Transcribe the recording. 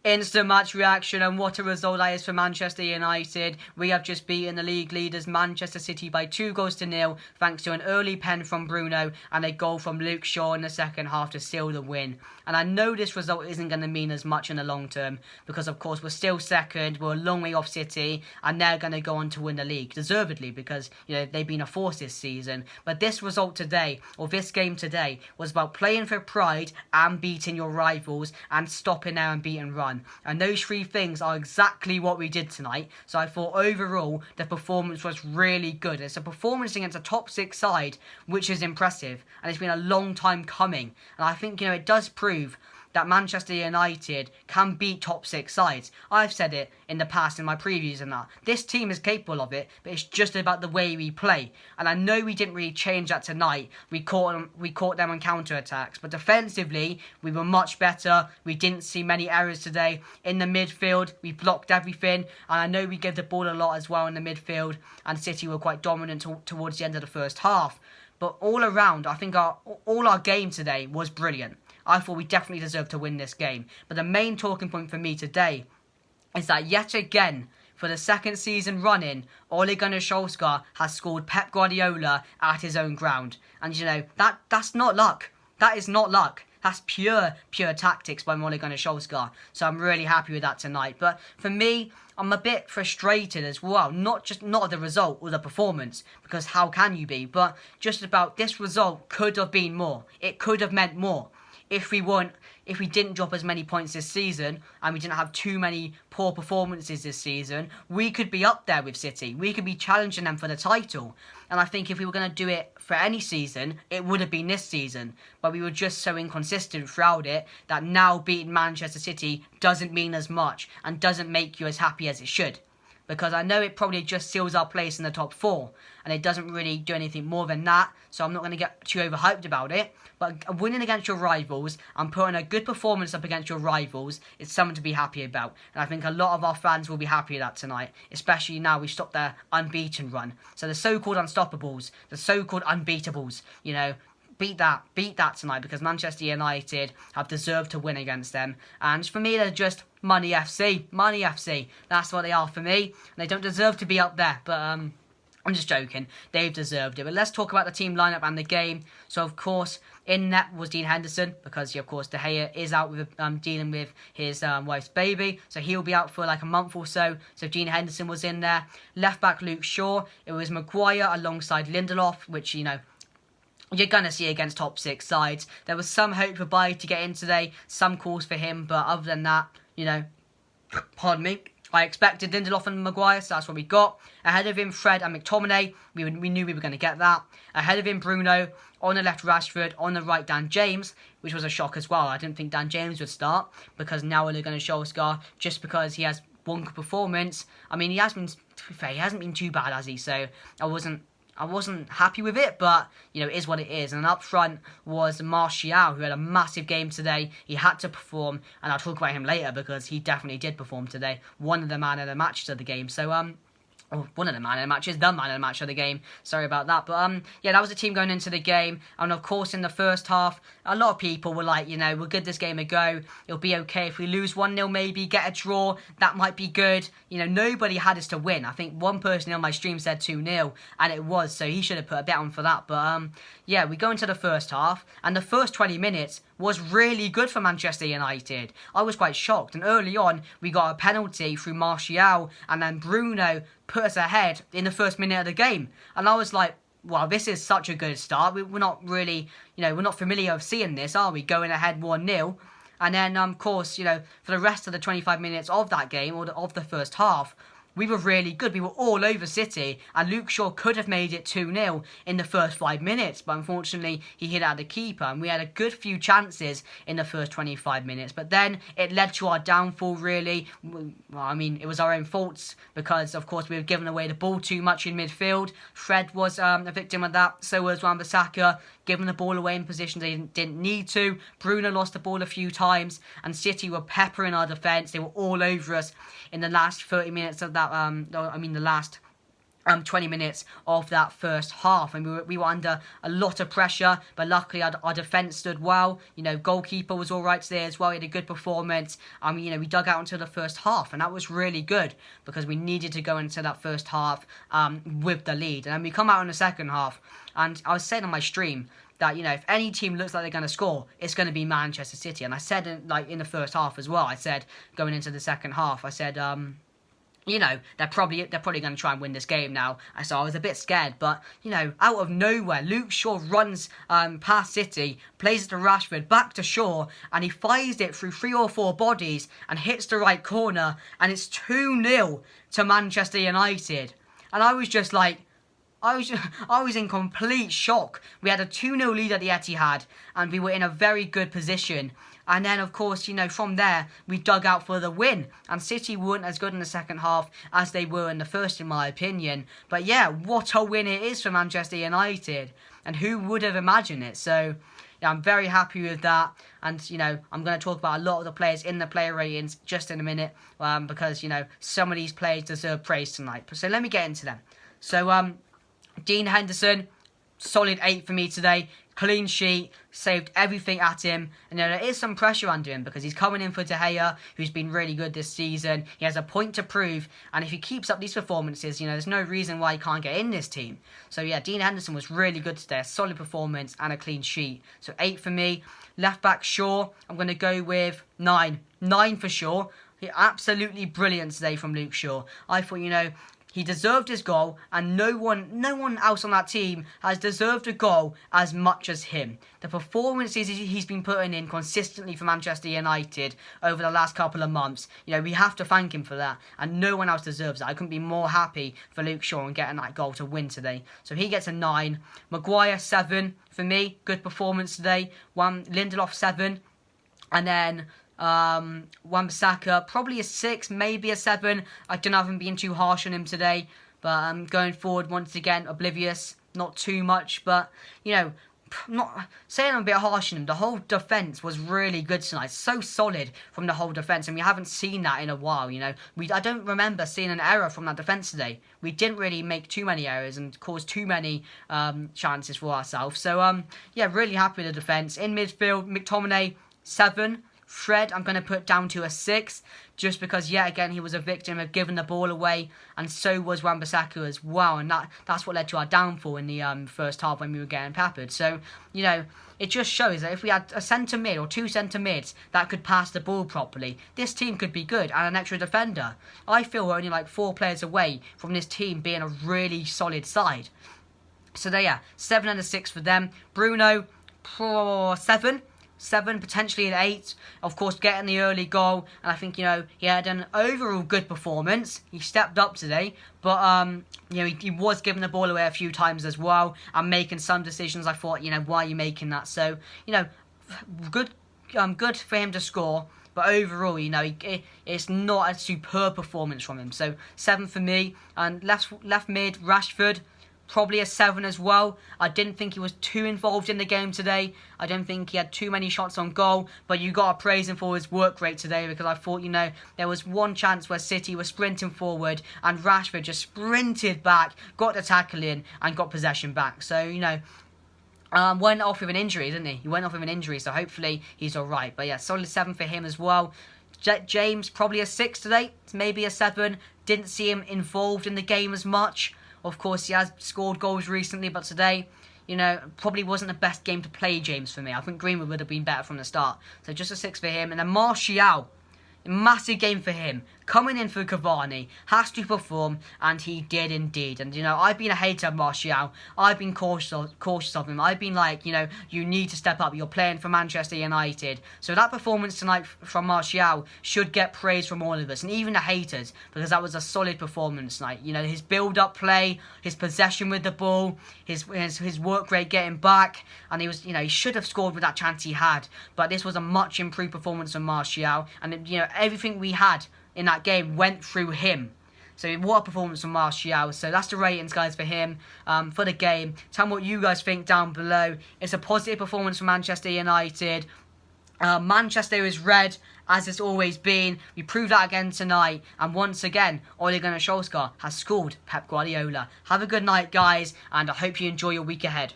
Instant match reaction, and what a result that is for Manchester United. We have just beaten the league leaders Manchester City by 2-0 thanks to an early pen from Bruno and a goal from Luke Shaw in the second half to seal the win. And I know this result isn't going to mean as much in the long term because of course we're still second, we're a long way off City, and they're going to go on to win the league, deservedly, because they've been a force this season. But this result today, or this game today, was about playing for pride and beating your rivals and stopping their unbeaten run. And those three things are exactly what we did tonight. So I thought overall the performance was really good. It's a performance against a top 6 side which is impressive, and it's been a long time coming. And I think it does prove that Manchester United can beat top 6 sides. I've said it in the past in my previews and that. This team is capable of it, but it's just about the way we play. And I know we didn't really change that tonight. We caught them on counter-attacks. But defensively, we were much better. We didn't see many errors today. In the midfield, we blocked everything. And I know we gave the ball a lot as well in the midfield. And City were quite dominant towards the end of the first half. But all around, I think all our game today was brilliant. I thought we definitely deserved to win this game. But the main talking point for me today is that yet again, for the second season running, Ole Gunnar Solskjaer has scored Pep Guardiola at his own ground. And that's not luck. That is not luck. That's pure tactics by Ole Gunnar Solskjaer. So I'm really happy with that tonight. But for me, I'm a bit frustrated as well. Not the result or the performance, because how can you be? But just about this result could have been more. It could have meant more. If we didn't drop as many points this season and we didn't have too many poor performances this season, we could be up there with City. We could be challenging them for the title. And I think if we were going to do it for any season, it would have been this season. But we were just so inconsistent throughout it that now beating Manchester City doesn't mean as much and doesn't make you as happy as it should. Because I know it probably just seals our place in the top 4. And it doesn't really do anything more than that. So I'm not going to get too overhyped about it. But winning against your rivals and putting a good performance up against your rivals is something to be happy about. And I think a lot of our fans will be happy with that tonight. Especially now we stopped their unbeaten run. So the so-called unstoppables, the so-called unbeatables, beat that tonight, because Manchester United have deserved to win against them. And for me, they're just money FC. That's what they are for me. And they don't deserve to be up there, but I'm just joking. They've deserved it. But let's talk about the team lineup and the game. So of course, in net was Dean Henderson, because of course De Gea is out with dealing with his wife's baby, so he'll be out for like a month or so. So Dean Henderson was in there. Left back Luke Shaw. It was Maguire alongside Lindelof, which you're going to see against top 6 sides. There was some hope for Bailly to get in today, some calls for him, but other than that, pardon me, I expected Lindelof and Maguire, so that's what we got. Ahead of him, Fred and McTominay. We knew we were going to get that. Ahead of him, Bruno. On the left, Rashford. On the right, Dan James, which was a shock as well. I didn't think Dan James would start, because now we're going to Solskjaer, just because he has one good performance. I mean, he hasn't been too bad, has he? So I wasn't happy with it, but, it is what it is. And up front was Martial, who had a massive game today. He had to perform, and I'll talk about him later, because he definitely did perform today. One of the man of the matches of the game. So, one of the man of the matches, the man of the match of the game. Sorry about that. But, that was the team going into the game. And, of course, in the first half, a lot of people were like, we'll give this game a go. It'll be okay if we lose 1-0 maybe, get a draw. That might be good. Nobody had us to win. I think one person on my stream said 2-0, and it was. So he should have put a bet on for that. But, we go into the first half. And the first 20 minutes was really good for Manchester United. I was quite shocked. And early on, we got a penalty through Martial, and then Bruno put us ahead in the first minute of the game. And I was like, wow, this is such a good start. We're not really, we're not familiar with seeing this, are we? Going ahead 1-0. And then, of course, for the rest of the 25 minutes of that game, or of the first half, we were really good. We were all over City, and Luke Shaw could have made it 2-0 in the first 5 minutes, but unfortunately he hit out the keeper, and we had a good few chances in the first 25 minutes, but then it led to our downfall, really. Well, I mean, it was our own faults, because of course we were giving away the ball too much in midfield. Fred was a victim of that, so was Wan-Bissaka, giving the ball away in positions they didn't need to. Bruno lost the ball a few times, and City were peppering our defence. They were all over us in the last 30 minutes of that, the last 20 minutes of that first half, and we were under a lot of pressure, but luckily our defence stood well. Goalkeeper was all right today as well. He had a good performance. We dug out until the first half, and that was really good because we needed to go into that first half with the lead. And then we come out in the second half, and I was saying on my stream that, if any team looks like they're going to score, it's going to be Manchester City. And I said in the first half as well, I said going into the second half, I said they're probably going to try and win this game now. So I was a bit scared, but out of nowhere, Luke Shaw runs past City, plays it to Rashford, back to Shaw, and he fires it through 3 or 4 bodies and hits the right corner, and it's 2-0 to Manchester United. And I was just like, I was in complete shock. We had a 2-0 lead at the Etihad, and we were in a very good position. And then, of course, from there, we dug out for the win. And City weren't as good in the second half as they were in the first, in my opinion. But yeah, what a win it is for Manchester United. And who would have imagined it? So, yeah, I'm very happy with that. And, I'm going to talk about a lot of the players in the player ratings just in a minute. Because, some of these players deserve praise tonight. So let me get into them. So, Dean Henderson, solid 8 for me today. Clean sheet, saved everything at him. And there is some pressure under him because he's coming in for De Gea, who's been really good this season. He has a point to prove, and if he keeps up these performances, there's no reason why he can't get in this team. So yeah, Dean Henderson was really good today. A solid performance and a clean sheet. So 8 for me. Left back Shaw, I'm going to go with 9. 9 for Shaw. He absolutely brilliant today from Luke Shaw. I thought, he deserved his goal, and no one else on that team has deserved a goal as much as him. The performances he's been putting in consistently for Manchester United over the last couple of months, we have to thank him for that, and no one else deserves it. I couldn't be more happy for Luke Shaw and getting that goal to win today. So he gets a 9. Maguire 7 for me. Good performance today. Lindelof 7, and then Wan-Bissaka, probably a 6, maybe a 7. I don't know if I'm being too harsh on him today, but going forward, once again, oblivious, not too much, but, not saying I'm a bit harsh on him. The whole defence was really good tonight, so solid from the whole defence, and we haven't seen that in a while, I don't remember seeing an error from that defence today. We didn't really make too many errors and cause too many chances for ourselves, so, yeah, really happy with the defence. In midfield, McTominay, 7. Fred, I'm going to put down to a 6, just because, yet again, he was a victim of giving the ball away, and so was Wan-Bissaka as well, and that's what led to our downfall in the first half when we were getting peppered. So, it just shows that if we had a centre mid or 2 centre mids that could pass the ball properly, this team could be good, and an extra defender. I feel we're only like 4 players away from this team being a really solid side. So there, yeah, 7 and a 6 for them. Bruno, 7. 7, potentially an 8. Of course, getting the early goal, and I think, he had an overall good performance. He stepped up today, but, he was giving the ball away a few times as well, and making some decisions. I thought, why are you making that? So, good for him to score, but overall, it's not a superb performance from him. So, 7 for me, and left mid, Rashford, probably a 7 as well. I didn't think he was too involved in the game today. I don't think he had too many shots on goal, but you got to praise him for his work rate today, because I thought, there was one chance where City was sprinting forward and Rashford just sprinted back, got the tackle in and got possession back. So, went off with an injury, didn't he? He went off with an injury, so hopefully he's alright. But yeah, solid 7 for him as well. James, probably a 6 today, maybe a 7. Didn't see him involved in the game as much. Of course, he has scored goals recently, but today, probably wasn't the best game to play James for me. I think Greenwood would have been better from the start. So just a 6 for him. And then Martial, massive game for him. Coming in for Cavani, has to perform, and he did indeed. And, I've been a hater of Martial. I've been cautious of him. I've been like, you need to step up. You're playing for Manchester United. So that performance tonight from Martial should get praise from all of us, and even the haters, because that was a solid performance tonight. His build-up play, his possession with the ball, his work rate getting back, and he was, he should have scored with that chance he had. But this was a much improved performance from Martial, and, everything we had in that game went through him. So what a performance from Martial. So that's the ratings, guys, for him, for the game. Tell me what you guys think down below. It's a positive performance from Manchester United. Manchester is red, as it's always been. We proved that again tonight. And once again, Ole Gunnar Solskjaer has schooled Pep Guardiola. Have a good night, guys, and I hope you enjoy your week ahead.